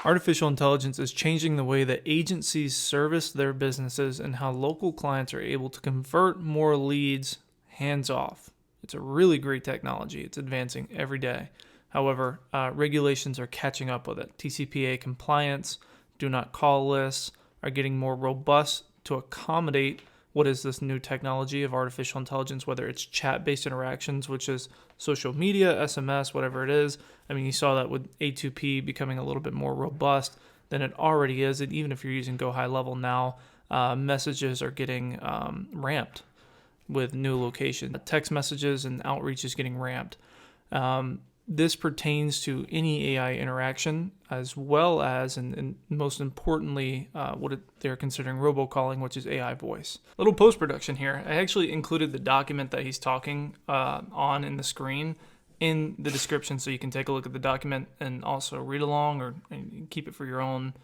Artificial intelligence is changing the way that agencies service their businesses and how local clients are able to convert more leads hands off. It's a really great technology. It's advancing every day. However, regulations are catching up with it. TCPA compliance, do not call lists are getting more robust to accommodate what is this new technology of artificial intelligence, whether it's chat-based interactions, which is social media, SMS, whatever it is. I mean, you saw that with A2P becoming a little bit more robust than it already is. And even if you're using GoHighLevel now, messages are getting ramped with new location. Text messages and outreach is getting ramped. This pertains to any AI interaction, as well as, and most importantly, they're considering robocalling, which is AI voice. Little post-production here. I actually included the document that he's talking on in the screen in the description, so you can take a look at the document and also read along or keep it for your own,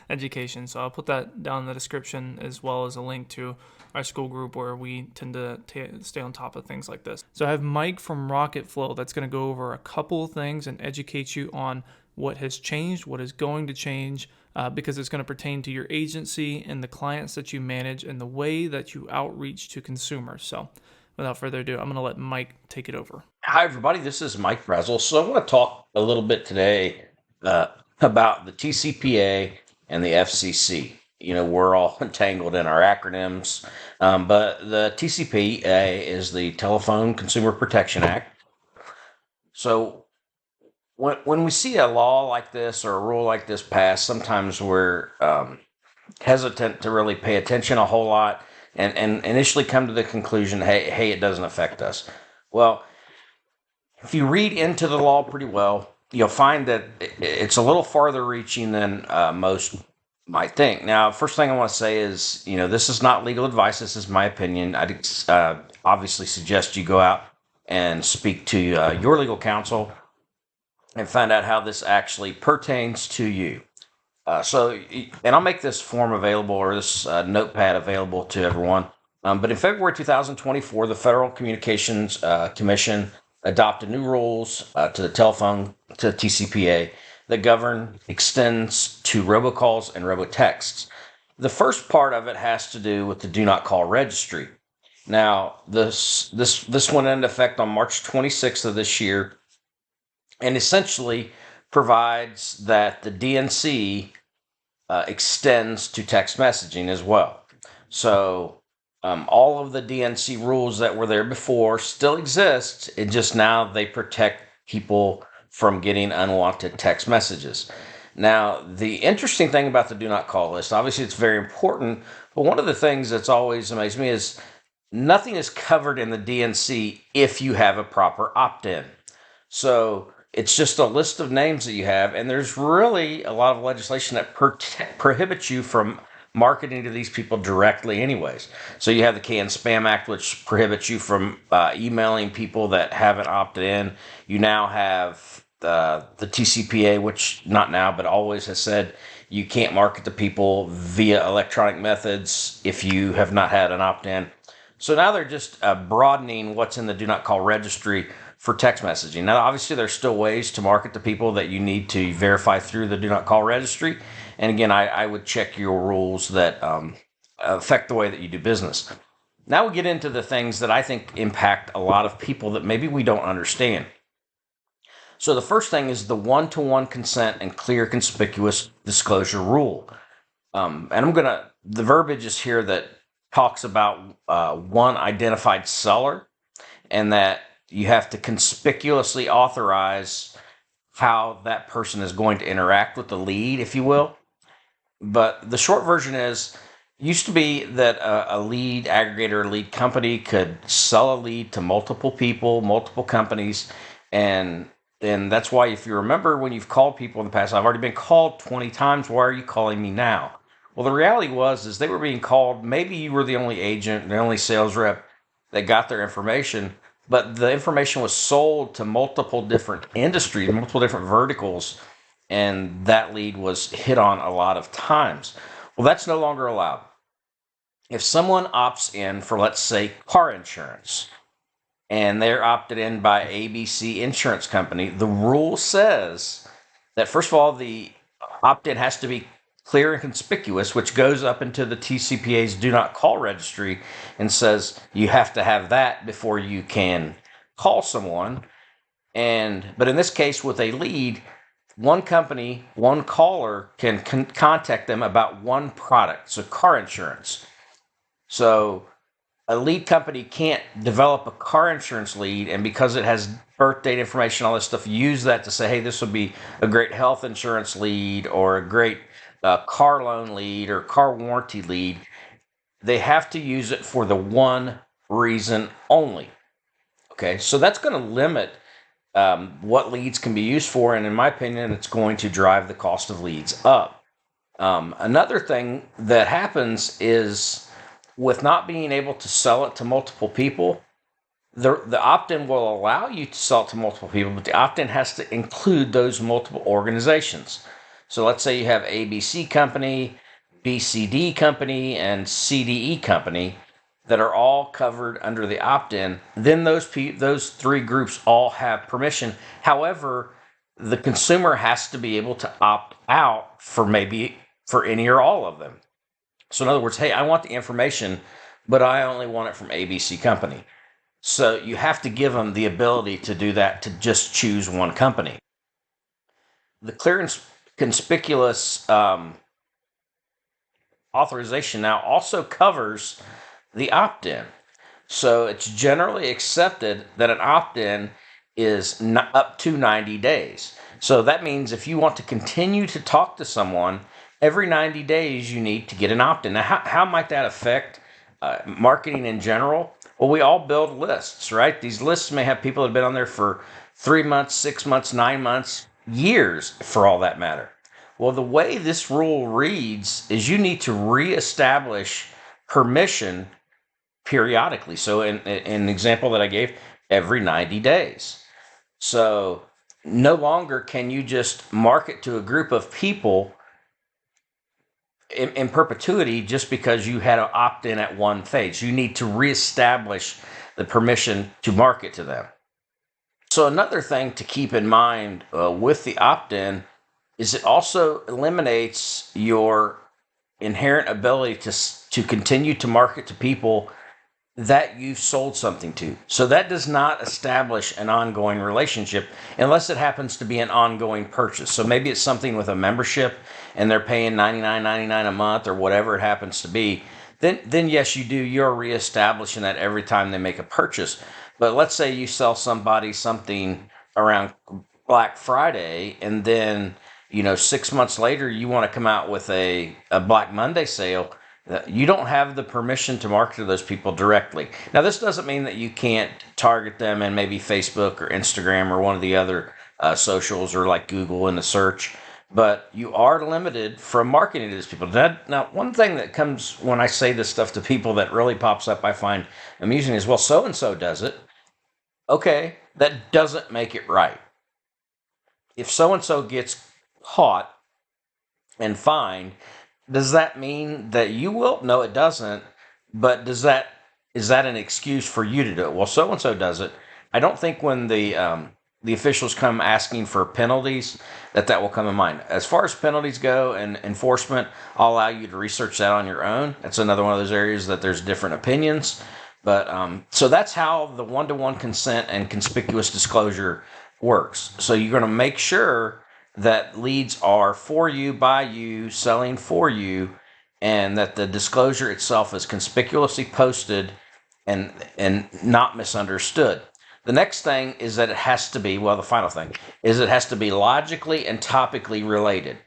education. So I'll put that down in the description, as well as a link to our school group where we tend to stay on top of things like this. So I have Mike from RocketFlow that's going to go over a couple of things and educate you on what has changed, what is going to change, because it's going to pertain to your agency and the clients that you manage and the way that you outreach to consumers. So without further ado, I'm going to let Mike take it over. Hi, everybody. This is Mike Brezel. So I want to talk a little bit today about the TCPA and the FCC. You know, we're all entangled in our acronyms, but the TCPA is the Telephone Consumer Protection Act. So when we see a law like this or a rule like this passed, sometimes we're hesitant to really pay attention a whole lot and initially come to the conclusion, hey, it doesn't affect us. Well, if you read into the law pretty well, you'll find that it's a little farther reaching than most might think. Now, first thing I want to say is, this is not legal advice. This is my opinion. I'd obviously suggest you go out and speak to your legal counsel and find out how this actually pertains to you. And I'll make this form available, or this notepad available to everyone. But in February 2024, the Federal Communications Commission adopted new rules to the TCPA that govern extends to robocalls and robotexts. The first part of it has to do with the Do Not Call Registry. Now, this went into effect on March 26th of this year, and essentially provides that the DNC extends to text messaging as well. So all of the DNC rules that were there before still exist. It just now they protect people from getting unwanted text messages. Now, the interesting thing about the Do Not Call list, obviously it's very important, but one of the things that's always amazed me is nothing is covered in the DNC if you have a proper opt-in. So it's just a list of names that you have, and there's really a lot of legislation that prohibits you from marketing to these people directly anyways. So you have the Can-Spam Act, which prohibits you from emailing people that haven't opted in. You now have the TCPA, which not now, but always has said you can't market to people via electronic methods if you have not had an opt-in. So now they're just broadening what's in the Do Not Call registry for text messaging. Now, obviously, there's still ways to market to people that you need to verify through the Do Not Call registry. And again, I would check your rules that affect the way that you do business. Now we get into the things that I think impact a lot of people that maybe we don't understand. So the first thing is the one-to-one consent and clear conspicuous disclosure rule. And the verbiage is here that talks about one identified seller, and that you have to conspicuously authorize how that person is going to interact with the lead, if you will. But the short version used to be that a lead aggregator, a lead company could sell a lead to multiple people, multiple companies. And that's why, if you remember, when you've called people in the past, I've already been called 20 times. Why are you calling me now? Well, the reality is they were being called. Maybe you were the only agent, the only sales rep that got their information, but the information was sold to multiple different industries, multiple different verticals, and that lead was hit on a lot of times. Well, that's no longer allowed. If someone opts in for, let's say, car insurance, and they're opted in by ABC Insurance Company, the rule says that first of all, the opt-in has to be clear and conspicuous, which goes up into the TCPA's Do Not Call Registry and says you have to have that before you can call someone. But in this case, with a lead, one company, one caller can contact them about one product, so car insurance. So a lead company can't develop a car insurance lead, and because it has birth date information, all this stuff, use that to say, hey, this would be a great health insurance lead or a great car loan lead or car warranty lead. They have to use it for the one reason only. Okay, so that's going to limit what leads can be used for, and in my opinion, it's going to drive the cost of leads up. Another thing that happens is with not being able to sell it to multiple people, the opt-in will allow you to sell it to multiple people, but the opt-in has to include those multiple organizations. So let's say you have ABC Company, BCD Company, and CDE Company that are all covered under the opt-in. Then those three groups all have permission. However, the consumer has to be able to opt out for any or all of them. So in other words, hey, I want the information, but I only want it from ABC Company. So you have to give them the ability to do that, to just choose one company. The clear and conspicuous authorization now also covers the opt-in. So it's generally accepted that an opt-in is up to 90 days. So that means if you want to continue to talk to someone, every 90 days you need to get an opt-in. Now, how might that affect marketing in general? Well, we all build lists, right? These lists may have people that have been on there for 3 months, 6 months, 9 months, years for all that matter. Well, the way this rule reads is you need to reestablish permission periodically. So in an example that I gave, every 90 days. So no longer can you just market to a group of people in perpetuity just because you had an opt-in at one phase. You need to reestablish the permission to market to them. So another thing to keep in mind with the opt-in is it also eliminates your inherent ability to continue to market to people that you've sold something to. So that does not establish an ongoing relationship unless it happens to be an ongoing purchase. So maybe it's something with a membership and they're paying $99.99 a month or whatever it happens to be. Then yes, you're reestablishing that every time they make a purchase. But let's say you sell somebody something around Black Friday, and then 6 months later you want to come out with a Black Monday sale. You don't have the permission to market to those people directly. Now, this doesn't mean that you can't target them in maybe Facebook or Instagram or one of the other socials, or like Google in the search, but you are limited from marketing to these people. Now, one thing that comes when I say this stuff to people that really pops up I find amusing is, well, so-and-so does it. Okay, that doesn't make it right. If so-and-so gets caught and fined, does that mean that you will? No, it doesn't. But is that an excuse for you to do it? Well, so and so does it. I don't think when the officials come asking for penalties that will come in mind. As far as penalties go and enforcement, I'll allow you to research that on your own. That's another one of those areas that there's different opinions. But so that's how the one-to-one consent and conspicuous disclosure works. So you're going to make sure that leads are for you, by you, selling for you, and that the disclosure itself is conspicuously posted and not misunderstood. The next thing is that it has to be, the final thing is it has to be logically and topically related.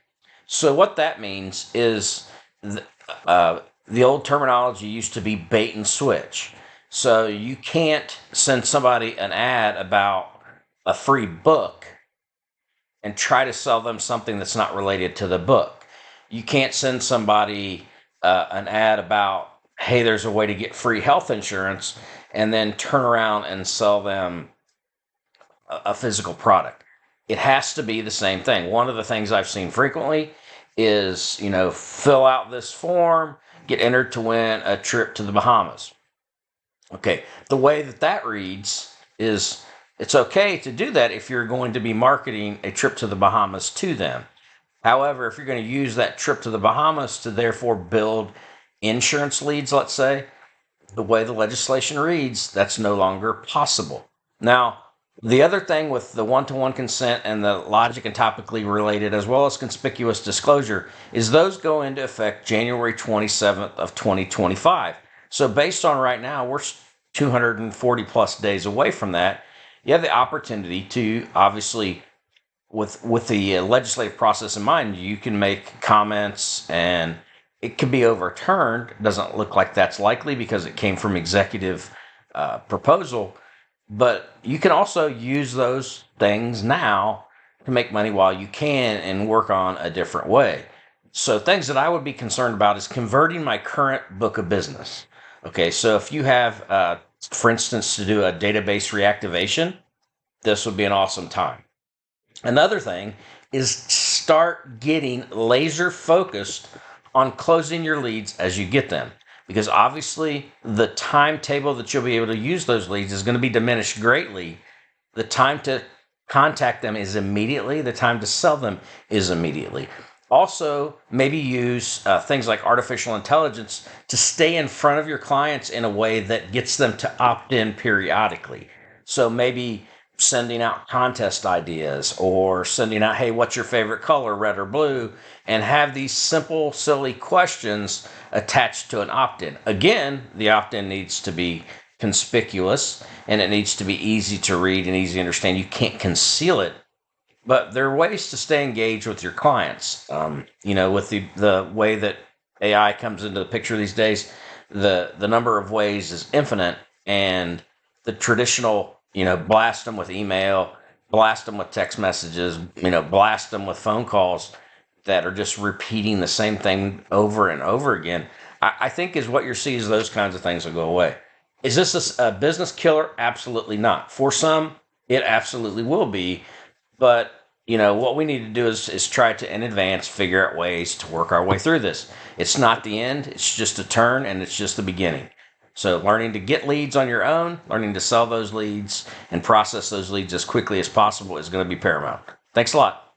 So what that means is the old terminology used to be bait and switch. So you can't send somebody an ad about a free book and try to sell them something that's not related to the book. You can't send somebody an ad about, hey, there's a way to get free health insurance, and then turn around and sell them a physical product. It has to be the same thing. One of the things I've seen frequently is, fill out this form, get entered to win a trip to the Bahamas. Okay, the way that reads is It's okay to do that if you're going to be marketing a trip to the Bahamas to them. However, if you're going to use that trip to the Bahamas to therefore build insurance leads, let's say, the way the legislation reads, that's no longer possible. Now, the other thing with the one-to-one consent and the logic and topically related, as well as conspicuous disclosure, is those go into effect January 27th of 2025. So based on right now, we're 240 plus days away from that. You have the opportunity to, obviously, with the legislative process in mind, you can make comments and it could be overturned. It doesn't look like that's likely because it came from executive proposal. But you can also use those things now to make money while you can and work on a different way. So things that I would be concerned about is converting my current book of business. Okay, so if you have, for instance, to do a database reactivation, this would be an awesome time. Another thing is start getting laser focused on closing your leads as you get them. Because obviously the timetable that you'll be able to use those leads is going to be diminished greatly. The time to contact them is immediately. The time to sell them is immediately. Also, maybe use things like artificial intelligence to stay in front of your clients in a way that gets them to opt in periodically. So maybe sending out contest ideas or sending out, hey, what's your favorite color, red or blue? And have these simple, silly questions attached to an opt-in. Again, the opt-in needs to be conspicuous and it needs to be easy to read and easy to understand. You can't conceal it, but there are ways to stay engaged with your clients. With the way that AI comes into the picture these days, the number of ways is infinite, and the traditional, blast them with email, blast them with text messages, blast them with phone calls that are just repeating the same thing over and over again, I think is what you're seeing is those kinds of things will go away. Is this a business killer? Absolutely not. For some, it absolutely will be. But, what we need to do is try to, in advance, figure out ways to work our way through this. It's not the end. It's just a turn, and it's just the beginning. So learning to get leads on your own, learning to sell those leads, and process those leads as quickly as possible is going to be paramount. Thanks a lot.